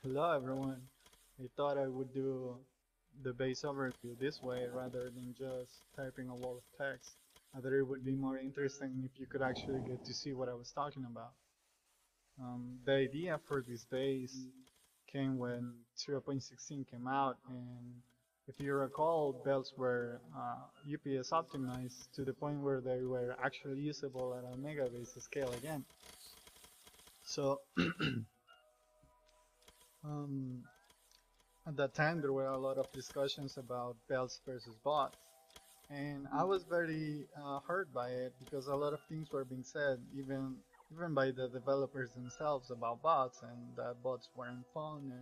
Hello everyone. I thought I would do the base overview this way rather than just typing a wall of text. I thought it would be more interesting if you could actually get to see what I was talking about. The idea for this base came when 0.16 came out, and if you recall, belts were UPS optimized to the point where they were actually usable at a megabase scale again. So um, at that time, there were a lot of discussions about belts versus bots, and I was very hurt by it because a lot of things were being said, even by the developers themselves about bots, and that bots weren't fun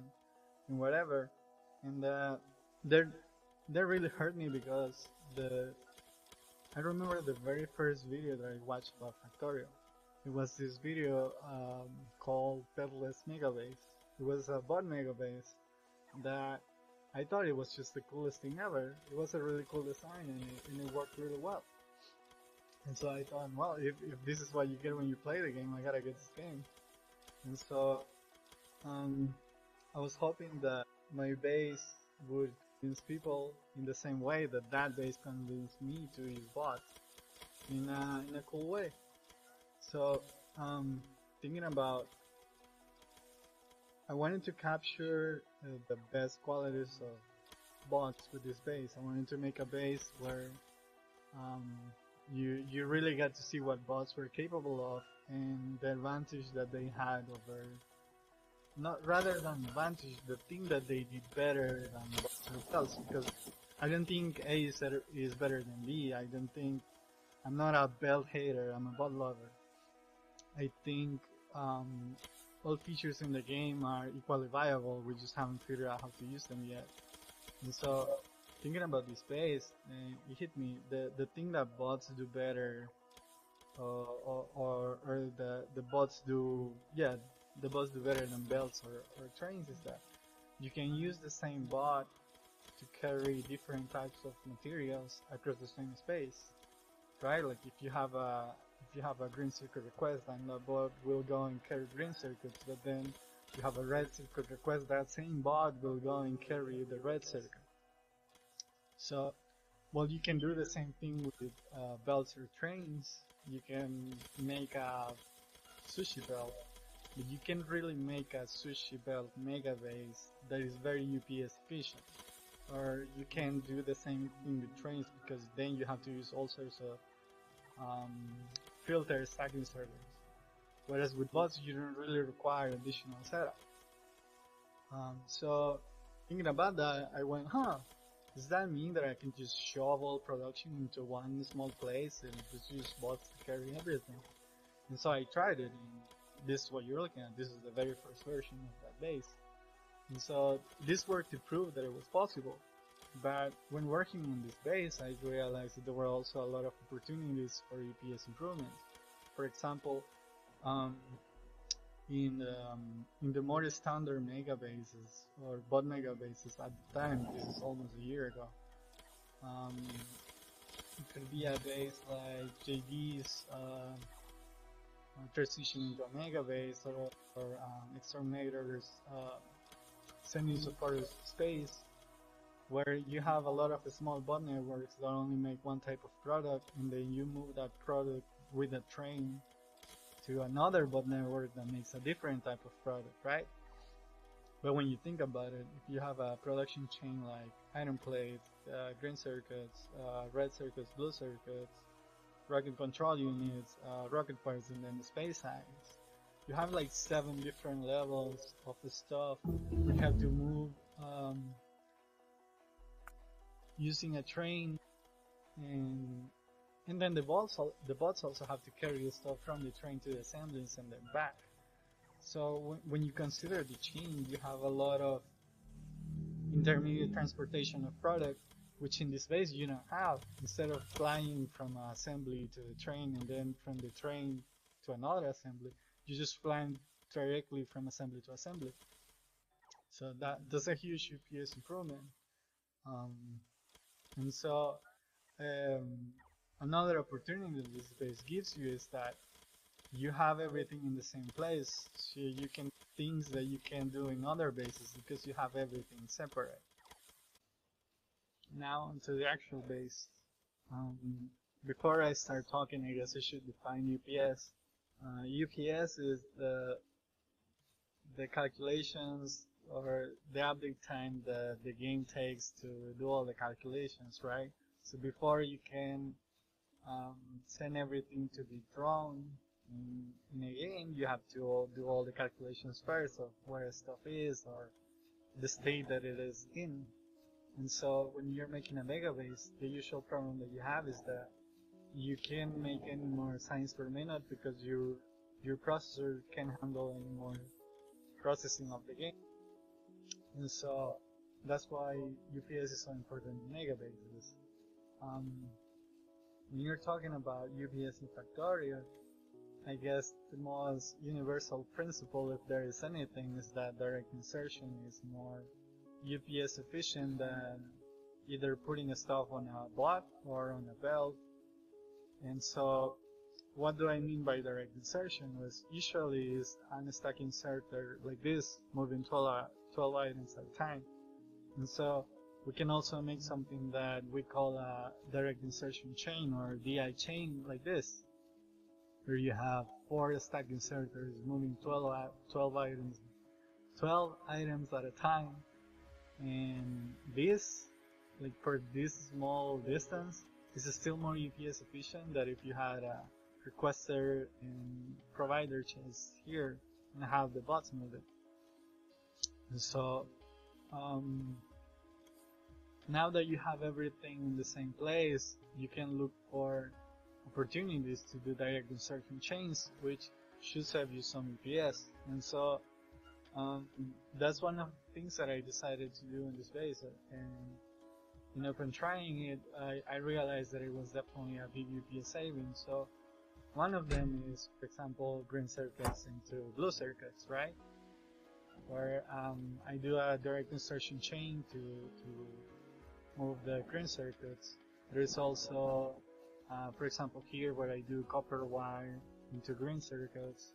and whatever, and they they really hurt me because the I remember the very first video that I watched about Factorial. It was this video called Peddless Megabase. It was a bot megabase that I thought it was just the coolest thing ever. It was a really cool design and it worked really well. And so I thought, well, if this is what you get when you play the game, I gotta get this game. And so um, I was hoping that my base would convince people in the same way that that base convinced me to use bots in a cool way. So thinking about I wanted to capture the best qualities of bots with this base. I wanted to make a base where um, you really get to see what bots were capable of and the advantage that they had over not rather than advantage, the thing that they did better than bots themselves. Because I don't think A is better than B. I don't think I'm not a belt hater. I'm a bot lover. I think all features in the game are equally viable. We just haven't figured out how to use them yet. And so, thinking about this base, it hit me. The thing that bots do better, or the bots do, yeah, the bots do better than belts or trains is that you can use the same bot to carry different types of materials across the same space, right? Like if you have a green circuit request, then the bot will go and carry green circuits, but then you have a red circuit request, that same bot will go and carry the red circuit. So, well, you can do the same thing with belts or trains. You can make a sushi belt, but you can really make a sushi belt mega base that is very UPS efficient. Or you can do the same thing with trains because then you have to use all sorts of um, filter stacking servers. Whereas with bots, you don't really require additional setup. So thinking about that, I went, does that mean that I can just shove all production into one small place and just use bots to carry everything? And so I tried it, and this is what you're looking at. This is the very first version of that base. And so this worked to prove that it was possible. But when working on this base, I realized that there were also a lot of opportunities for UPS improvements. For example, um, in the more standard megabases or bot megabases at the time, this is almost a year ago. Um, it could be a base like JD's transition into a megabase or exterminators sending support space where you have a lot of small bot networks that only make one type of product, and then you move that product with a train to another bot network that makes a different type of product, right? But when you think about it, if you have a production chain like iron plates, green circuits, red circuits, blue circuits, rocket control units, rocket parts, and then the space size, you have like 7 different levels of the stuff we have to move using a train, and then the bots also have to carry the stuff from the train to the assemblies and then back. So when you consider the chain, you have a lot of intermediate transportation of product, which in this base you don't have. Instead of flying from an assembly to the train and then from the train to another assembly, you just fly directly from assembly to assembly. So that's a huge UPS improvement. Um, and so um, another opportunity this base gives you is that you have everything in the same place, so you can things that you can do in other bases because you have everything separate. Now onto the actual base. Before I start talking, I guess I should define UPS. UPS is the calculations or the update time that the game takes to do all the calculations, right? So before you can send everything to be thrown in a game, you have to do all the calculations first of where stuff is or the state that it is in. And so when you're making a megabase, the usual problem that you have is that you can't make any more signs per minute because your processor can't handle any more processing of the game. And so that's why UPS is so important in megabases. When you're talking about UPS in Factorio, I guess the most universal principle, if there is anything, is that direct insertion is more UPS efficient than either putting stuff on a block or on a belt. And so what do I mean by direct insertion? Was usually is an stack inserter like this, moving 12 items at a time. And so we can also make something that we call a direct insertion chain or DI chain like this, where you have 4 stack inserters moving 12 items at a time. And this, like for this small distance, is still more UPS efficient than if you had a requester and provider chest here and have the bots move it. And so now that you have everything in the same place, you can look for opportunities to do direct insertion chains, which should save you some UPS. And so that's one of the things that I decided to do in this base. And upon trying it, I realized that it was definitely a big UPS saving. So one of them is, for example, green circuits into blue circuits, right? Where I do a direct insertion chain to move the green circuits. There is also, for example, here where I do copper wire into green circuits.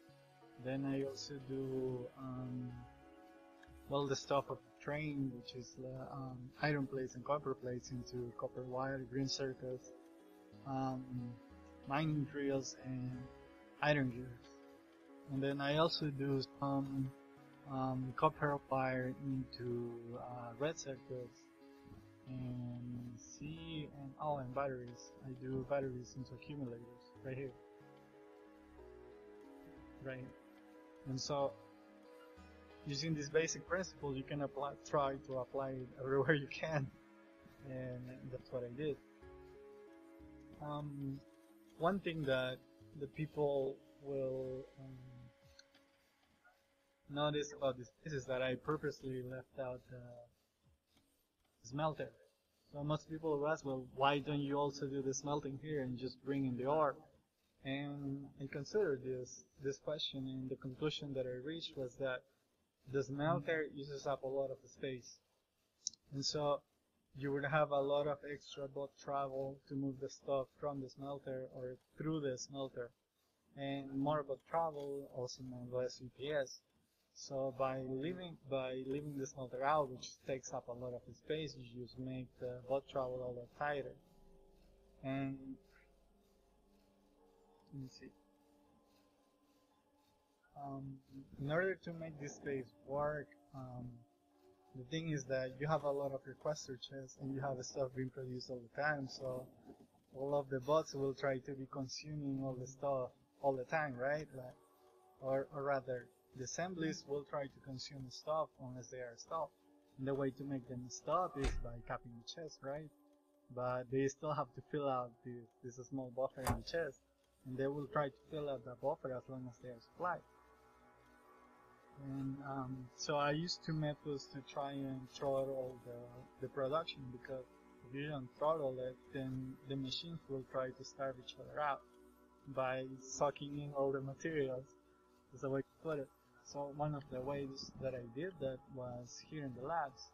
Then I also do well, the stuff of the train, which is the iron plates and copper plates into copper wire, green circuits, mining drills, and iron gears. And then I also do some copper wire into red circuits, and and batteries. I do batteries into accumulators right here, right. And so, using this basic principle, you can try to apply it everywhere you can, and that's what I did. One thing that the people will notice about this is that I purposely left out the smelter. So most people will ask, well, why don't you also do the smelting here and just bring in the ore? And I considered this question, and the conclusion that I reached was that the smelter uses up a lot of space, and so you would have a lot of extra bot travel to move the stuff from the smelter or through the smelter, and more bot travel also meant less UPS. So by leaving the smelter out, which takes up a lot of space, you just make the bot travel a lot tighter. And let me see. In order to make this space work, the thing is that you have a lot of requester chests and you have stuff being produced all the time, so all of the bots will try to be consuming all the stuff all the time, right? Like, or rather, the assemblies will try to consume stuff unless they are stopped. And the way to make them stop is by capping the chest, right? But they still have to fill out this small buffer in the chest, and they will try to fill out that buffer as long as they are supplied. And so I used 2 methods to try and throttle the production, because if you don't throttle it, then the machines will try to starve each other out by sucking in all the materials. That's the way to put it. So one of the ways that I did that was here in the labs.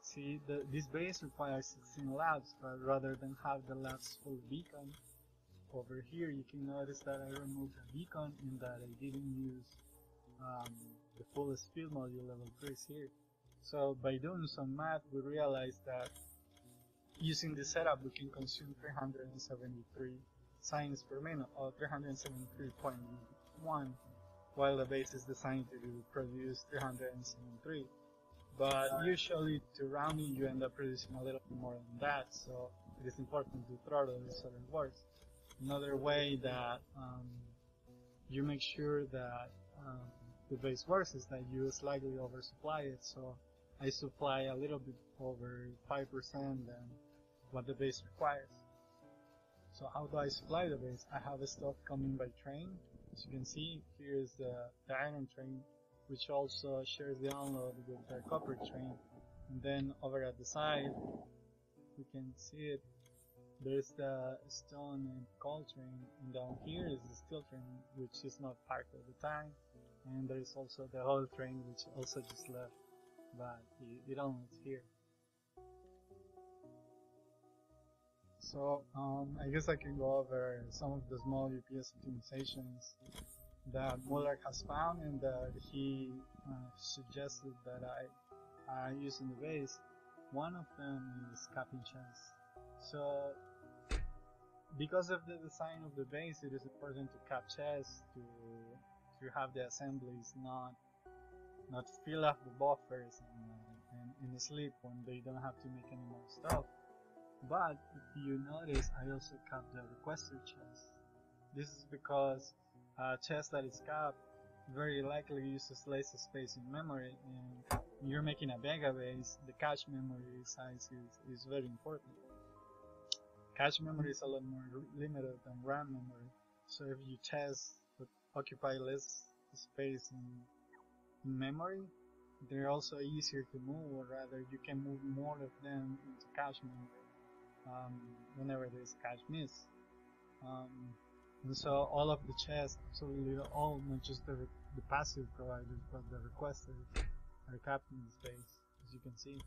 See, this base requires 16 labs, but rather than have the labs full beacon, over here you can notice that I removed the beacon in that I didn't use the fullest field module level 3 is here. So by doing some math, we realized that using this setup, we can consume 373 signs per minute, or 373.1, while the base is designed to produce 373. But usually, to rounding, you end up producing a little bit more than that, so it is important to throttle this so it works. Another way that you make sure that the base works is that you slightly oversupply it. So I supply a little bit over 5% than what the base requires. So how do I supply the base? I have stuff coming by train. As you can see, here is the iron train, which also shares the unload with the copper train. And then over at the side, we can see it. There's the stone and coal train, and down here is the steel train, which is not parked at the time. And there is also the oil train, which also just left, but it unloads here. So I guess I can go over some of the small UPS optimizations that Muller has found and that he suggested that I use in the base. One of them is capping chests. So because of the design of the base, it is important to cap chests to have the assemblies not fill up the buffers and sleep when they don't have to make any more stuff. But if you notice, I also capped the requester chest. This is because a chest that is capped very likely uses less space in memory, and when you're making a megabase, the cache memory size is very important. Cache memory is a lot more limited than RAM memory, so if your chests occupy less space in memory, they're also easier to move, or rather you can move more of them into cache memory whenever there's cache miss. And so all of the chests, absolutely all, not just the passive providers, but the requesters, are capped in the space, as you can see.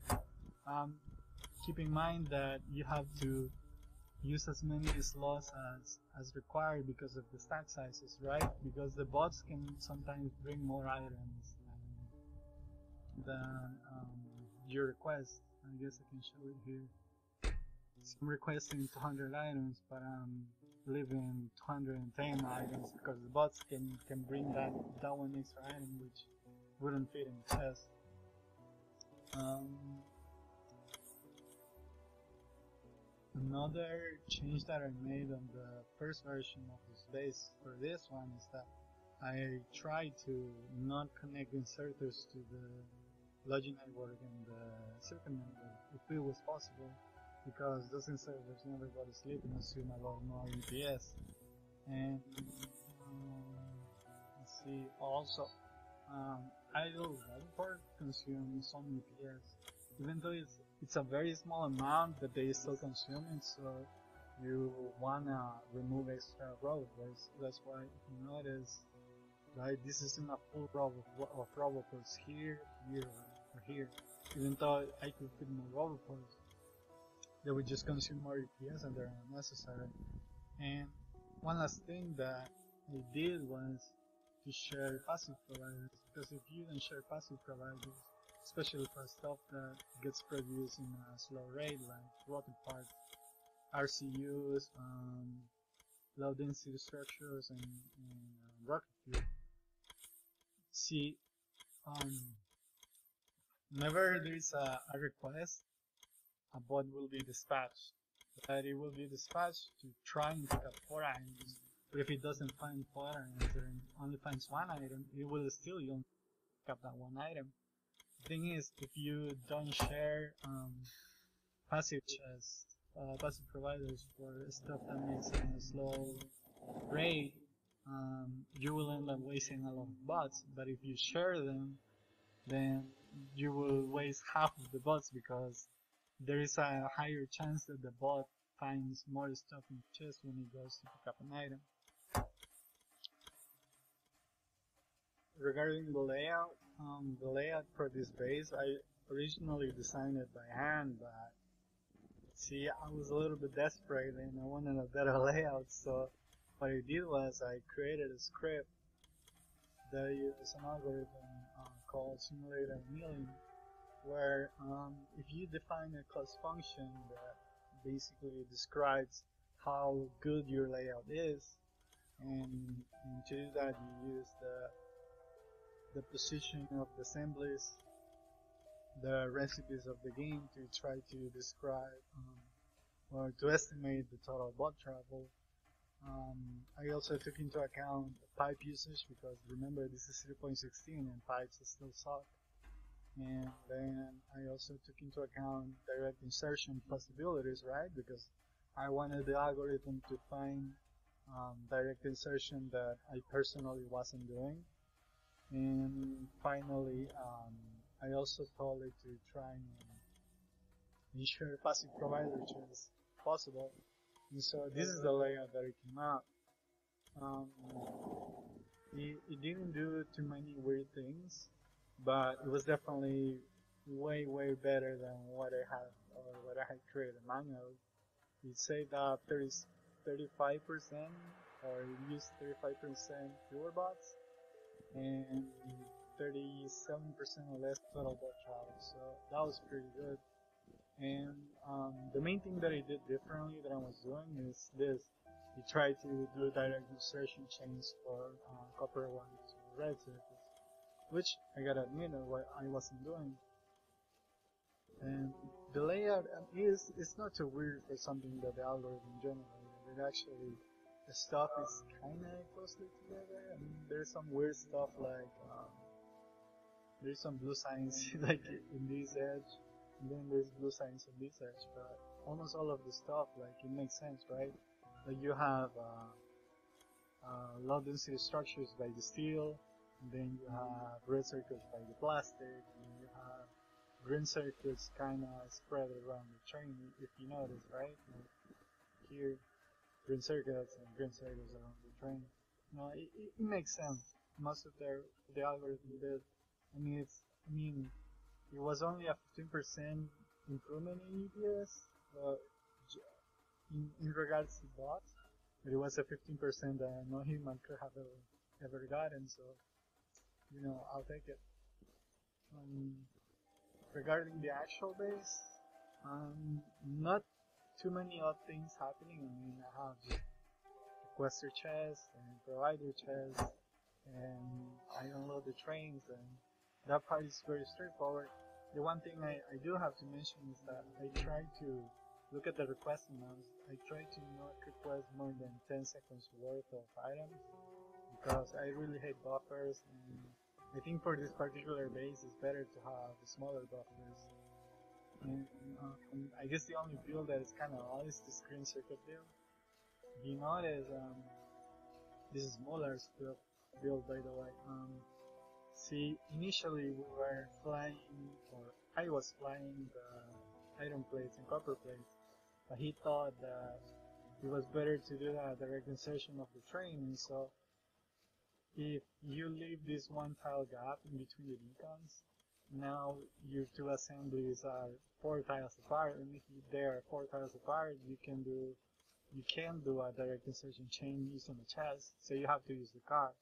Keep in mind that you have to use as many slots as required because of the stack sizes, right? Because the bots can sometimes bring more items than your request. I guess I can show it here. So I'm requesting 200 items, but I'm leaving 210 items because the bots can bring that one extra item which wouldn't fit in the chest. Another change that I made on the first version of this base for this one is that I tried to not connect inserters to the logic network and the circuit network if it was possible, because those inserters never go to sleep and consume a lot more UPS. And let's see, also idle port consumes some UPS, even though it's a very small amount that they still consume it, so you wanna remove extra row. That's why if you notice, right, this isn't a full row of roboports here, here, or here. Even though I could fit more roboports, they would just consume more UPS and they're unnecessary. And one last thing that I did was to share passive providers, because if you don't share passive providers, especially for stuff that gets produced in a slow rate like rotor parts, RCUs, low density structures, and rocket fuel. See, whenever there is a request, a bot will be dispatched. But it will be dispatched to try and pick up 4 items. But if it doesn't find 4 items and only finds 1 item, it will still only pick up that 1 item. The thing is, if you don't share passive chests, passive providers for stuff that makes a slow rate, you will end up wasting a lot of bots. But if you share them, then you will waste half of the bots, because there is a higher chance that the bot finds more stuff in the chest when it goes to pick up an item. Regarding the layout for this base, I originally designed it by hand, but see, I was a little bit desperate and I wanted a better layout, so what I did was I created a script that uses an algorithm called simulated annealing, where if you define a class function that basically describes how good your layout is, and to do that you use the position of the assemblies, the recipes of the game to try to describe or to estimate the total bot travel. I also took into account pipe usage because remember this is 3.16 and pipes still suck. And then I also took into account direct insertion possibilities, right? Because I wanted the algorithm to find direct insertion that I personally wasn't doing. And finally, I also told it to try and ensure passive provider choice possible. And so this is the layout that it came out. It didn't do too many weird things, but it was definitely way better than what I had or what I had created manually. It saved up 35% or it used 35% fewer bots and 37% less total bot travel. So that was pretty good. And the main thing that I did differently that I was doing is this. We tried to do direct insertion chains for copper wire to red circuits, which I gotta admit I wasn't doing. And the layout is not too weird for something that the algorithm generated. It actually, the stuff is kinda closely together. I mean, there's some weird stuff like there's some blue signs like in this edge, and then there's blue signs on this edge, but almost all of the stuff, like, it makes sense, right? Like you have low density structures by the steel, and then you have red circuits by the plastic, and you have green circuits kind of spread around the train, if you notice, right? Like here, green circuits and green circuits around the train. No, it makes sense. Most of the algorithm did. I mean, it was only a 15% improvement in EPS, but in regards to bots, but it was a 15% that no human could have ever gotten, so, I'll take it. Regarding the actual base, not too many odd things happening. I mean, I have requester chest and provider chest, and I unload the trains, and that part is very straightforward. The one thing I do have to mention is that I try to look at the request amounts. I try to not request more than 10 seconds worth of items because I really hate buffers, and I think for this particular base it's better to have smaller buffers. And I guess the only build that is kind of odd is the screen circuit build. If you notice, this is Muller's build, by the way. See, initially we were flying, or I was flying the iron plates and copper plates, but he thought that it was better to do a direct insertion of the train, and so if you leave this one tile gap in between the beacons, now your two assemblies are 4 tiles apart, and if they are 4 tiles apart, you can do a direct insertion chain using a chest, so you have to use the car.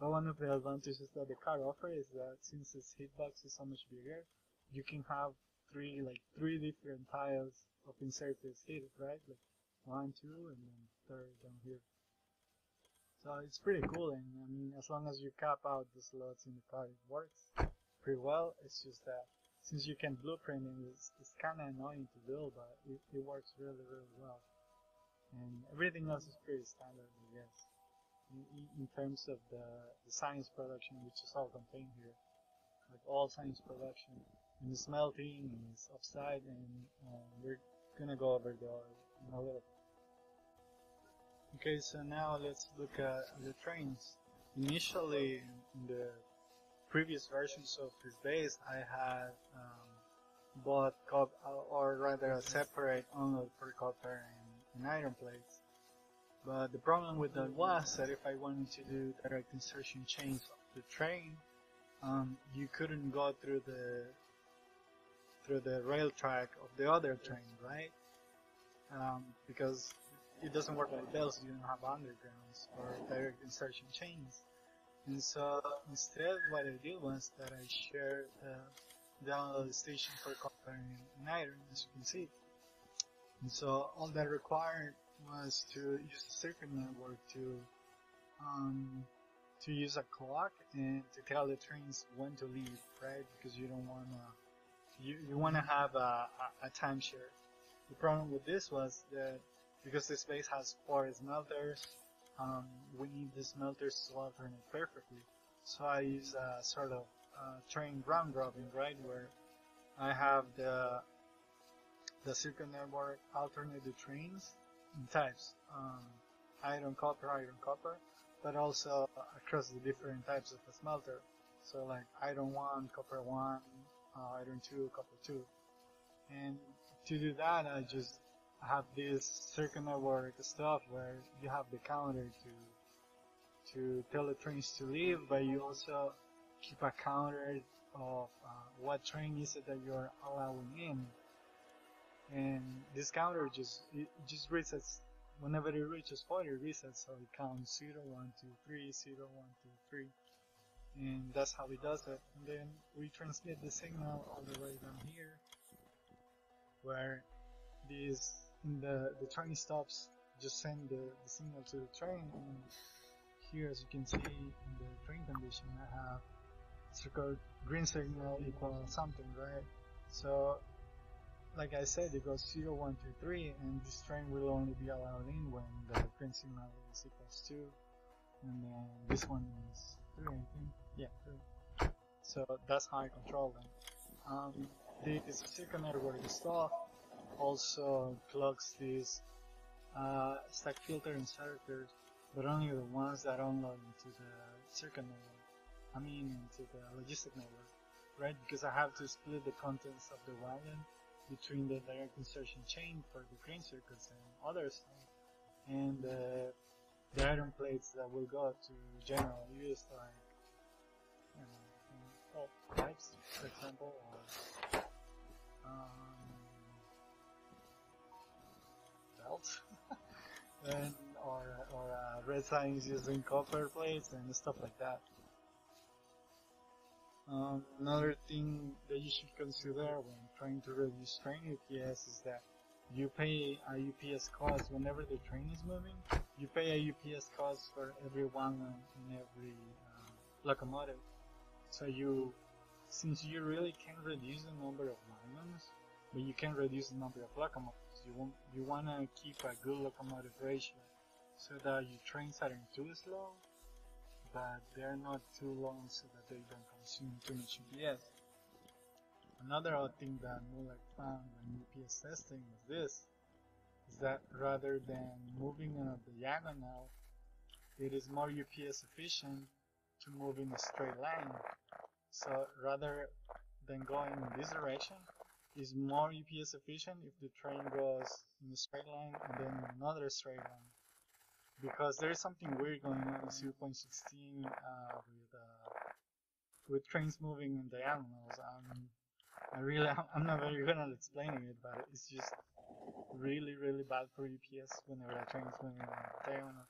But one of the advantages that the car offers is that since its hitbox is so much bigger, you can have three different tiles of inserted hit, right? Like 1, 2, and then third down here. So it's pretty cool, and I mean, as long as you cap out the slots in the car, it works pretty well. It's just that since you can blueprint it, it's kind of annoying to build, but it works really well. And everything else is pretty standard, I guess. In terms of the science production, which is all contained here, like all science production, and the smelting is offside, and we're gonna go over the in a little. Okay, so now let's look at the trains. Initially, in the previous versions of this base, I had bought or rather a separate unload for copper and iron plates. But the problem with that was that if I wanted to do direct insertion chains of the train, you couldn't go through the rail track of the other train, right? Because it doesn't work like bells. You don't have undergrounds or direct insertion chains. And so instead, what I did was that I shared the download station for copper and iron, as you can see. And so all that required was to use the circuit network to use a clock and to tell the trains when to leave, right? Because you don't wanna you wanna have a timeshare. The problem with this was that because this base has 4 smelters, we need the smelters to alternate perfectly. So I use a sort of train round robin, right, where I have the circuit network alternate the trains in types, iron copper, but also across the different types of the smelter. So like iron 1, copper 1, iron 2, copper 2. And to do that, I just have this circuit network stuff where you have the counter to tell the trains to leave, but you also keep a counter of what train is it that you're allowing in. And this counter just resets whenever it reaches 40, it resets, so it counts 0, 1, 2, 3, 0, 1, 2, 3, and that's how it does it. And then we transmit the signal all the way down here, where the train stops, just send the signal to the train, and here, as you can see in the train condition, I have circle green signal equals something, right? So like I said, it goes 0, 1, 2, 3, and this train will only be allowed in when the green signal is equals 2, and then this one is 3, I think. Yeah, 3. So that's how I control them. This circuit network stuff also plugs these stack filter inserters, but only the ones that unload into the circuit network. I mean, into the logistic network, right? Because I have to split the contents of the wagon between the direct insertion chain for the green circuits and other stuff, and the iron plates that will go to general use, like pipes, for example, or belts, and or red signs using copper plates and stuff like that. Another thing that you should consider when trying to reduce train UPS is that you pay a UPS cost whenever the train is moving. You pay a UPS cost for every wagon in every locomotive. So since you really can reduce the number of wagons, but you can reduce the number of locomotives, you wanna keep a good locomotive ratio so that your trains aren't too slow, but they're not too long so that they don't consume too much UPS. Another odd thing that Muller found when UPS testing was this, is that rather than moving on a diagonal, it is more UPS efficient to move in a straight line. So rather than going in this direction, it's more UPS efficient if the train goes in a straight line and then another straight line. Because there is something weird going on in 0.16 with trains moving in diagonals. I'm not very good at explaining it, but it's just really bad for UPS whenever a train is moving in diagonal.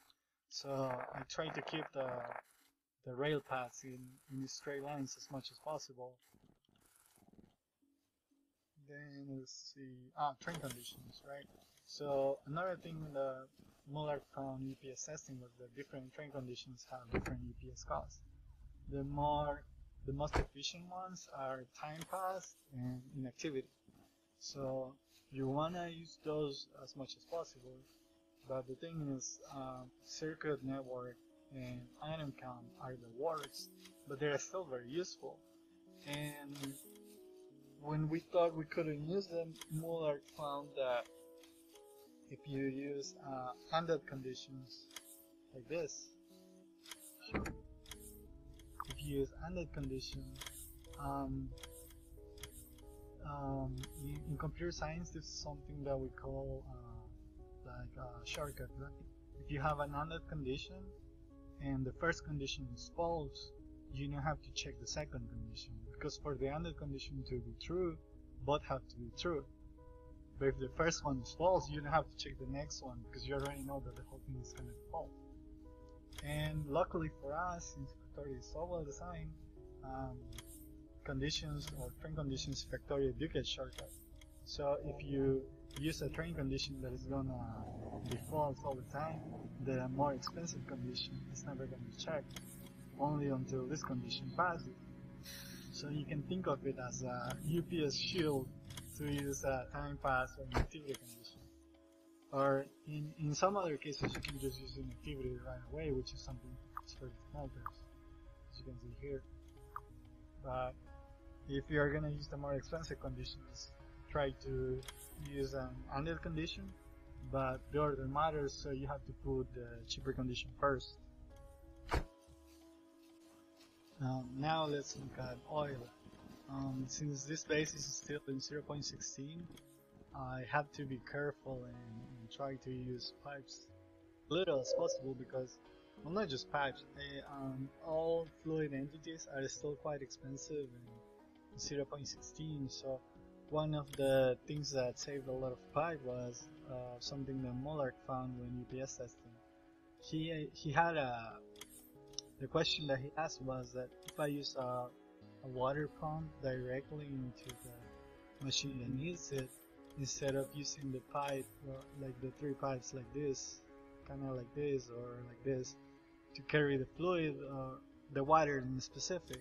So I try to keep the rail paths in straight lines as much as possible. Then let's see, train conditions, right? So another thing the Muller found UPS testing was that different train conditions have different UPS costs. The most efficient ones are time passed and inactivity. So you wanna use those as much as possible. But the thing is, circuit network and item count are the worst, but they're still very useful. And when we thought we couldn't use them, Muller found that if you use handed conditions like this, if you use handed conditions, in computer science, this is something that we call like a shortcut, right? If you have an AND condition and the first condition is false, you don't have to check the second condition, because for the AND condition to be true, both have to be true. But if the first one is false, you don't have to check the next one, because you already know that the whole thing is going to be false. And luckily for us, since factory is so well designed, um, conditions or train conditions factory do get shortcut. So if you use a train condition that is gonna default all the time, the more expensive condition is never gonna be checked, only until this condition passes. So you can think of it as a UPS shield to use a time pass or an activity condition. Or in some other cases you can just use an activity right away, which is something for the smelters, as you can see here. But if you are gonna use the more expensive conditions, try to use an annual condition, but the order matters, so you have to put the cheaper condition first. Now let's look at oil. Since this base is still in 0.16, I have to be careful and try to use pipes little as possible because, well, not just pipes, all fluid entities are still quite expensive in 0.16, so one of the things that saved a lot of pipe was something that Muller found when UPS testing. He had the question that he asked was that if I use a water pump directly into the machine that needs it, instead of using the pipe, like the 3 pipes like this, kinda like this or like this, to carry the fluid, the water in specific,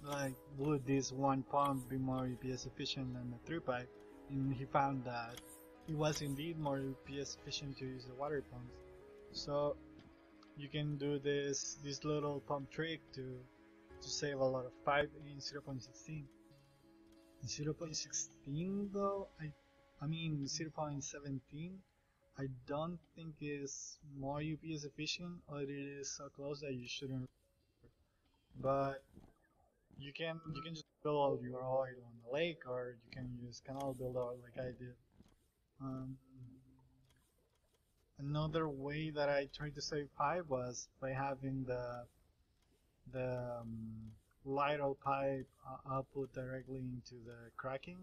like would this one pump be more UPS efficient than the 3 pipe? And he found that it was indeed more UPS efficient to use the water pumps. So you can do this little pump trick to save a lot of pipe in 0.16. In 0.16 though, I mean 0.17, I don't think is more UPS efficient, or it is so close that you shouldn't. But you can just build your oil on the lake, or you can use canal builder like I did. Um, Another way that I tried to save pipe was by having the light oil pipe output directly into the cracking.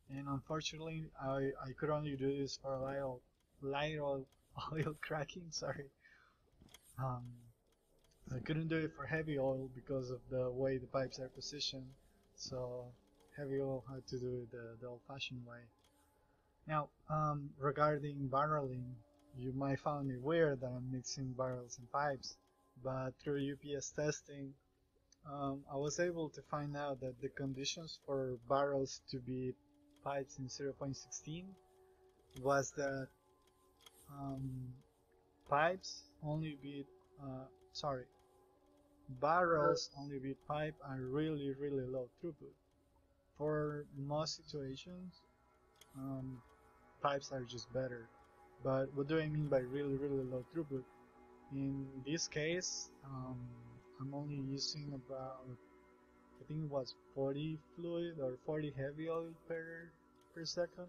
And unfortunately, I could only do this for light oil cracking. Sorry, um, I couldn't do it for heavy oil because of the way the pipes are positioned. So heavy oil had to do it the old-fashioned way. Now, regarding barreling, you might find it weird that I'm mixing barrels and pipes, but through UPS testing, I was able to find out that the conditions for barrels to be pipes in 0.16 was that pipes only beat, sorry, barrels only beat pipe at really low throughput. For most situations, pipes are just better. But what do I mean by really low throughput? In this case, I'm only using about, I think it was 40 fluid or 40 heavy oil per second,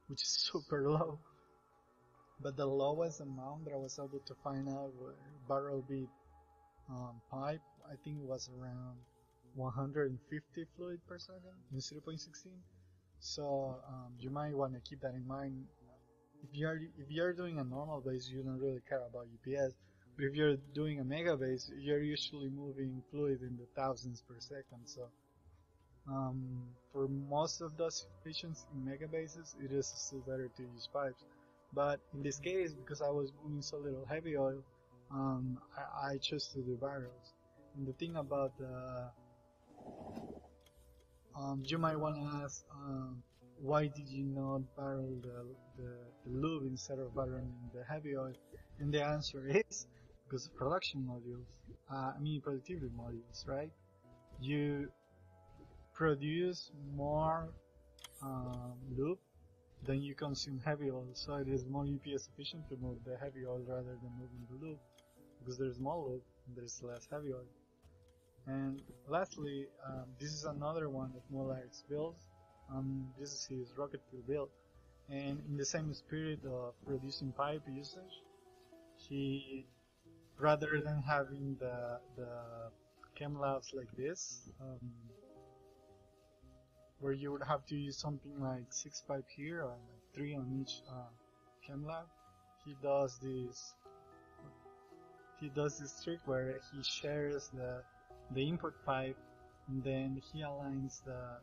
which is super low. But the lowest amount that I was able to find out were barrel beat pipe, I think it was around 150 fluid per second in 0.16. So you might want to keep that in mind. If you're doing a normal base, you don't really care about UPS. But if you're doing a mega base, you're usually moving fluid in the thousands per second. So for most of those situations in mega bases, it is still better to use pipes. But in this case, because I was moving so little heavy oil, I chose to do barrels. And the thing about you might want to ask, why did you not barrel the lube instead of barreling the heavy oil? And the answer is because of production modules, productivity modules, right? You produce more lube than you consume heavy oil, so it is more UPS efficient to move the heavy oil rather than moving the lube, because there's more lube and there's less heavy oil. And lastly, this is another one of Muller's builds. This is his rocket fuel build, and in the same spirit of reducing pipe usage, he, rather than having the chem labs like this, where you would have to use something like 6 pipe here or like 3 on each chem lab, he does this trick where he shares the input pipe, and then he aligns the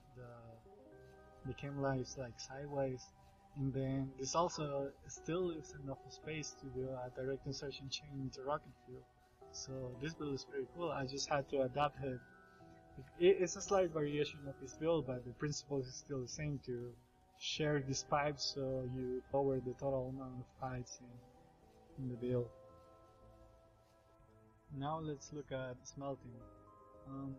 chem lines like sideways, and then this also still leaves enough space to do a direct insertion chain into rocket fuel. So this build is pretty cool. I just had to adapt it. It's a slight variation of this build, but the principle is still the same, to share these pipes so you lower the total amount of pipes in the build. Now let's look at smelting. Um,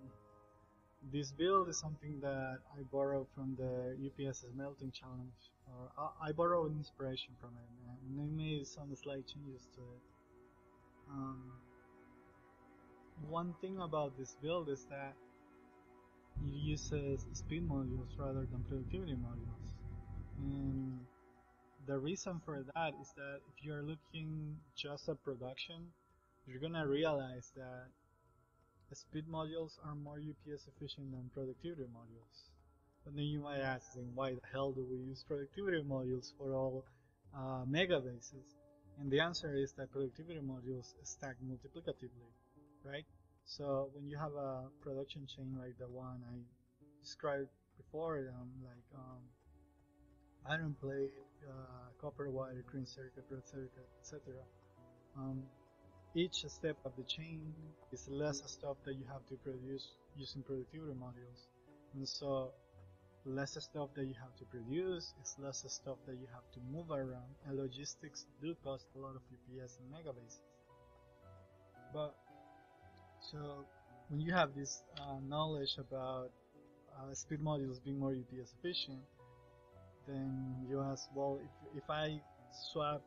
this build is something that I borrowed from the UPS smelting challenge, or I borrowed inspiration from it, and I made some slight changes to it. Um, one thing about this build is that it uses speed modules rather than productivity modules, and the reason for that is that if you're looking just at production, you're gonna realize that speed modules are more UPS efficient than productivity modules. But then you might ask, then why the hell do we use productivity modules for all megabases? And the answer is that productivity modules stack multiplicatively, right? So when you have a production chain like the one I described before, iron plate, copper wire, green circuit, red circuit, etc. Each step of the chain is less stuff that you have to produce using productivity modules. And so less stuff that you have to produce is less stuff that you have to move around, and logistics do cost a lot of UPS and megabases. But so when you have this knowledge about speed modules being more UPS efficient, then you ask, well, if I swap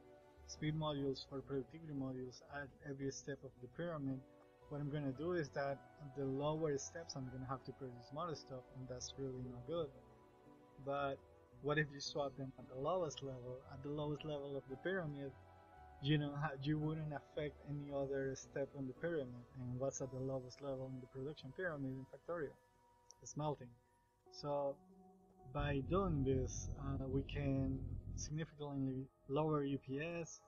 speed modules for productivity modules at every step of the pyramid, what I'm going to do is that at the lower steps I'm going to have to produce more stuff, and that's really not good. But what if you swap them at the lowest level? At the lowest level of the pyramid, you wouldn't affect any other step on the pyramid. And what's at the lowest level in the production pyramid in Factorio? The smelting. So by doing this, we can significantly lower UPS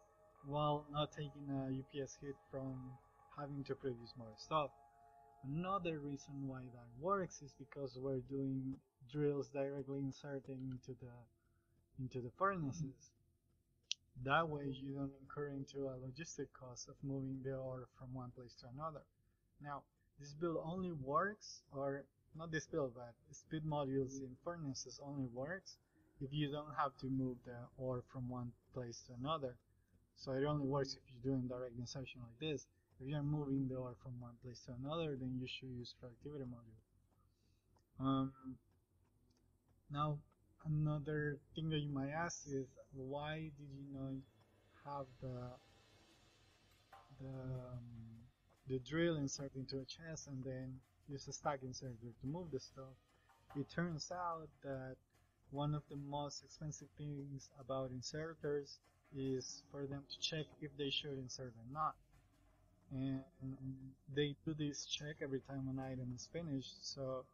while not taking a UPS hit from having to produce more stuff. Another reason why that works is because we're doing drills directly inserting into the furnaces. That way you don't incur into a logistic cost of moving the ore from one place to another. Now, this build only works, or not this build, but speed modules in furnaces only works if you don't have to move the ore from one place to another. So it only works if you're doing direct insertion like this. If you're moving the ore from one place to another, then you should use productivity module. Now, another thing that you might ask is, why did you not have the drill insert into a chest and then use a stack inserter to move the stuff? It turns out that one of the most expensive things about inserters is for them to check if they should insert or not. And they do this check every time an item is finished, so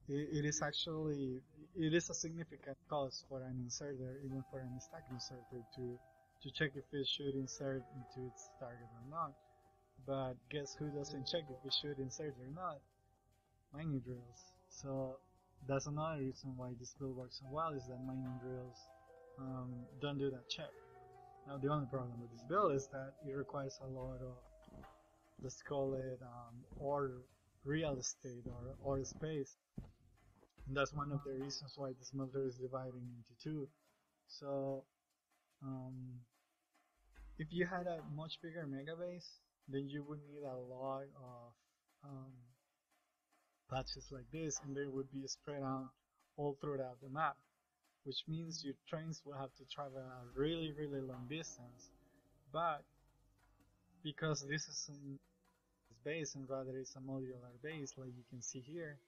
it is a significant cost for an inserter, even for an stack inserter, to check if it should insert into its target or not. But guess who doesn't check if it should insert or not? Mining drills. So that's another reason why this build works so well, is that mining drills don't do that check. Now the only problem with this build is that it requires a lot of, let's call it, ore real estate or ore space. And that's one of the reasons why the smelter is dividing into two. So if you had a much bigger megabase, then you would need a lot of patches like this, and they would be spread out all throughout the map, which means your trains will have to travel a really long distance. But because this isn't base and rather it's a modular base, like you can see here,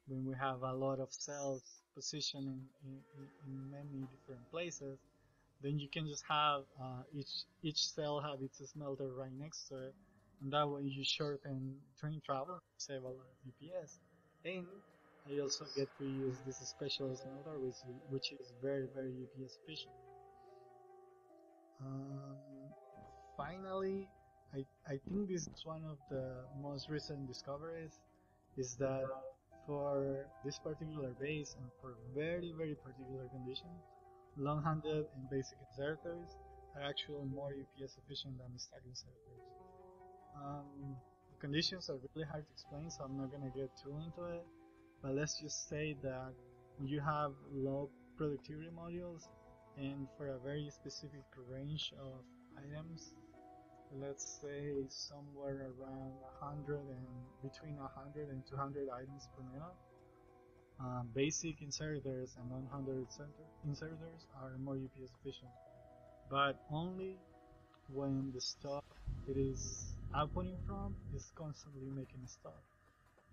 when we have a lot of cells positioned in many different places, then you can just have each cell have its smelter right next to it, and that way you shorten train travel, save a lot of UPS. And I also get to use this special smelter, which is very UPS efficient. Finally, I think this is one of the most recent discoveries, is that for this particular base and for very, very particular conditions, long-handed and basic inserters are actually more UPS efficient than the stack inserters. The conditions are really hard to explain, so I'm not gonna get too into it. But let's just say that you have low productivity modules, and for a very specific range of items, let's say somewhere around 100 and between 100 and 200 items per minute, basic inserters and non-handed inserters are more UPS efficient, but only when the stuff it is outputting from is constantly making a stop.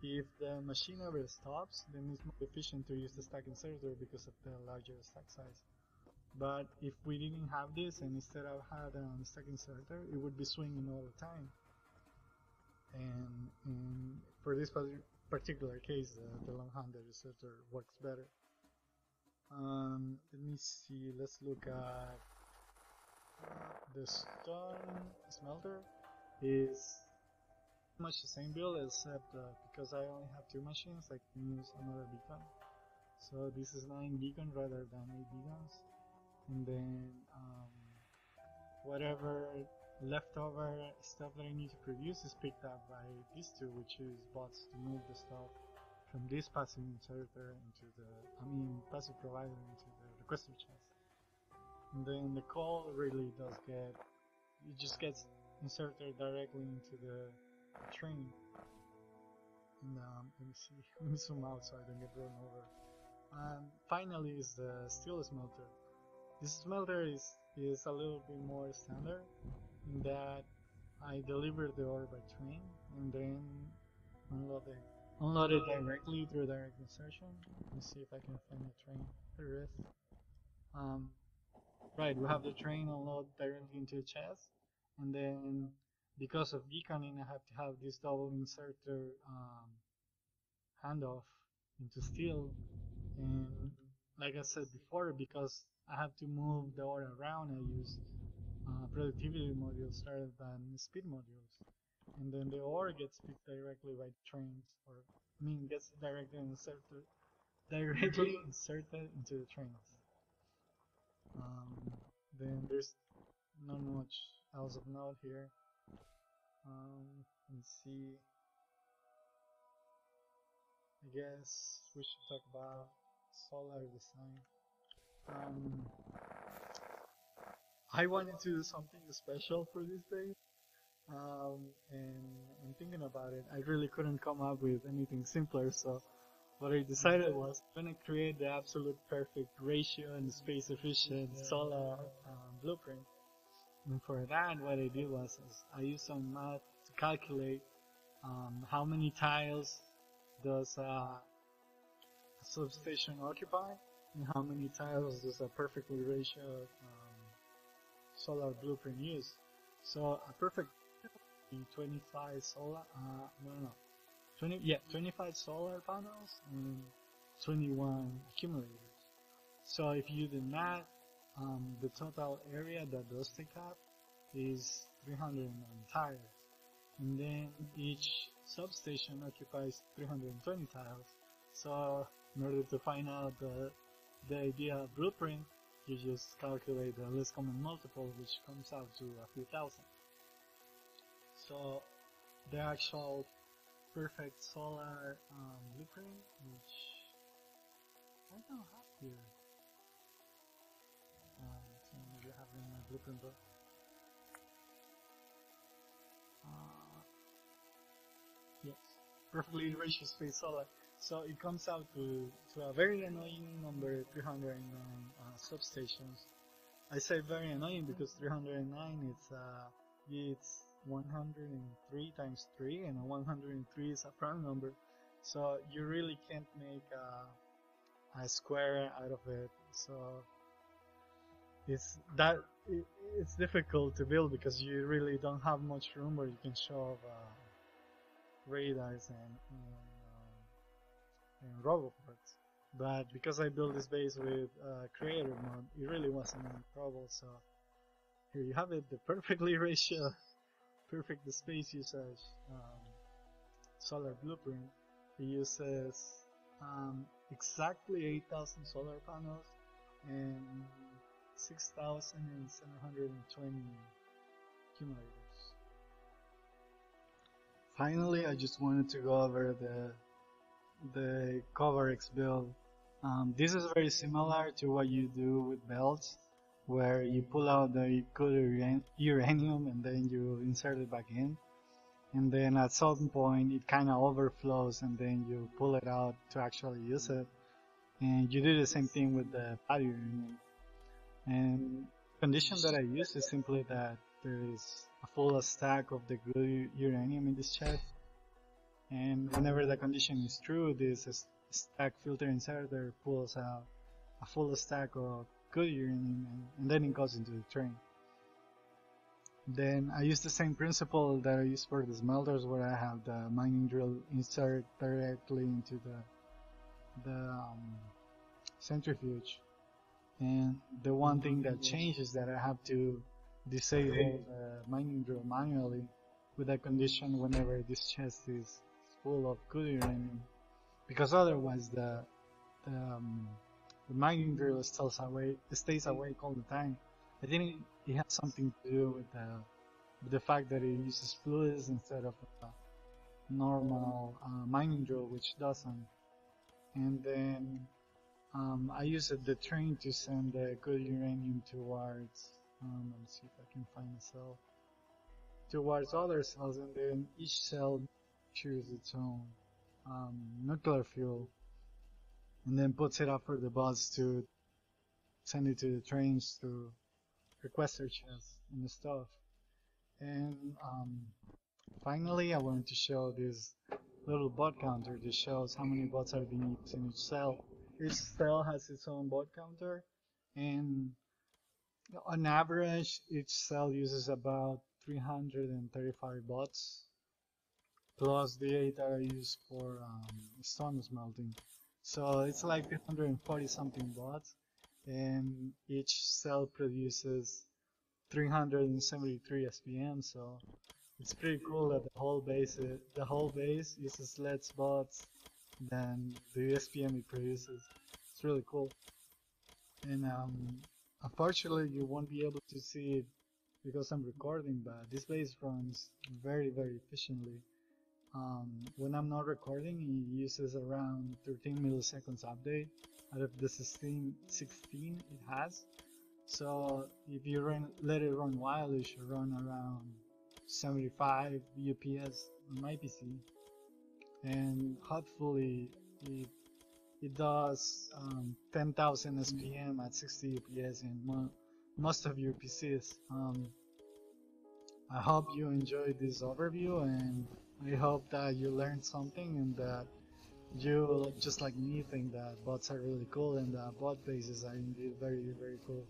If the machine ever stops, then it's more efficient to use the stack inserter because of the larger stack size. But if we didn't have this and instead of had a stack inserter, it would be swinging all the time. And for this particular case, the long-handed inserter works better. Let me see. Let's look at the stone smelter. Is much the same build, except because I only have 2 machines, I can use another beacon. So this is 9 beacon rather than 8 beacons, and then whatever leftover stuff that I need to produce is picked up by these two, which is bots to move the stuff from this passive inserter into the, passive provider into the requester chest. And then the call really does get, it just gets inserted directly into the train. And let me see, let me zoom out so I don't get run over. Finally is the steel smelter. This smelter is a little bit more standard in that I deliver the ore by train and then unload it directly through direct insertion. Let me see if I can find the train. There it is. Right, we have the train unload directly into the chest, and then because of beaconing, I have to have this double inserter handoff into steel. And like I said before, because I have to move the ore around, I use productivity modules rather than speed modules. And then the ore gets picked directly by the trains, or gets directly inserted into the trains. Then there's not much else of note here. Let's see. I guess we should talk about solar design. I wanted to do something special for this day, and thinking about it, I really couldn't come up with anything simpler. So what I decided was I'm gonna create the absolute perfect ratio and space efficient solar blueprint. And for that, what I did was I used some math to calculate how many tiles does a substation occupy, and how many tiles does a perfectly ratioed solar blueprint use. So a perfect 25 solar, 25 solar panels and 21 accumulators. So if you do that, the total area that those take up is 309 tiles. And then each substation occupies 320 tiles. So in order to find out the ideal blueprint, you just calculate the least common multiple, which comes out to a few thousand. So the actual perfect solar blueprint, which I don't have here. So maybe I have in my blueprint book. Yes, perfectly ratio space solar. So it comes out to a very annoying number, 309 substations. I say very annoying because 309 it's 103 times 3, and 103 is a prime number. So you really can't make a square out of it. So it's difficult to build because you really don't have much room where you can shove radars and robot parts. But because I built this base with creator mode, it really wasn't any trouble. So here you have it, the perfectly ratio perfect space usage solar blueprint. It uses exactly 8,000 solar panels and 6,720 accumulators. Finally, I just wanted to go over the CoverX build. This is very similar to what you do with belts, where you pull out the good uranium and then you insert it back in. And then at some point it kind of overflows and then you pull it out to actually use it. And you do the same thing with the bad uranium. And the condition that I use is simply that there is a full stack of the good uranium in this chest. And whenever the condition is true, this stack filter inserter pulls out a full stack of good uranium and then it goes into the train. Then I use the same principle that I use for the smelters, where I have the mining drill insert directly into the centrifuge. And the one thing that changes is that I have to disable the mining drill manually with a condition whenever this chest is full of good uranium, because otherwise the mining drill stays awake all the time. I think it has something to do with the fact that it uses fluids instead of a normal mining drill, which doesn't. And then I use the train to send the good uranium towards, let me see if I can find a cell, towards other cells, and then each cell chooses its own nuclear fuel, and then puts it up for the bots to send it to the trains to requester chests and stuff. And finally, I wanted to show this little bot counter that shows how many bots are being used in each cell. Each cell has its own bot counter, and on average, each cell uses about 335 bots, plus the 8 that are used for stone smelting. So it's like 340 something bots, and each cell produces 373 SPM. So it's pretty cool that the whole base uses less bots than the SPM it produces. It's really cool. And unfortunately, you won't be able to see it because I'm recording, but this base runs very, very efficiently. When I'm not recording, it uses around 13 milliseconds update out of the 16 it has. So if you let it run while, it should run around 75 UPS on my PC, and hopefully it does 10,000 SPM at 60 UPS in most of your PCs. I hope you enjoyed this overview, and I hope that you learned something and that you, just like me, think that bots are really cool and that bot bases are indeed very, very cool.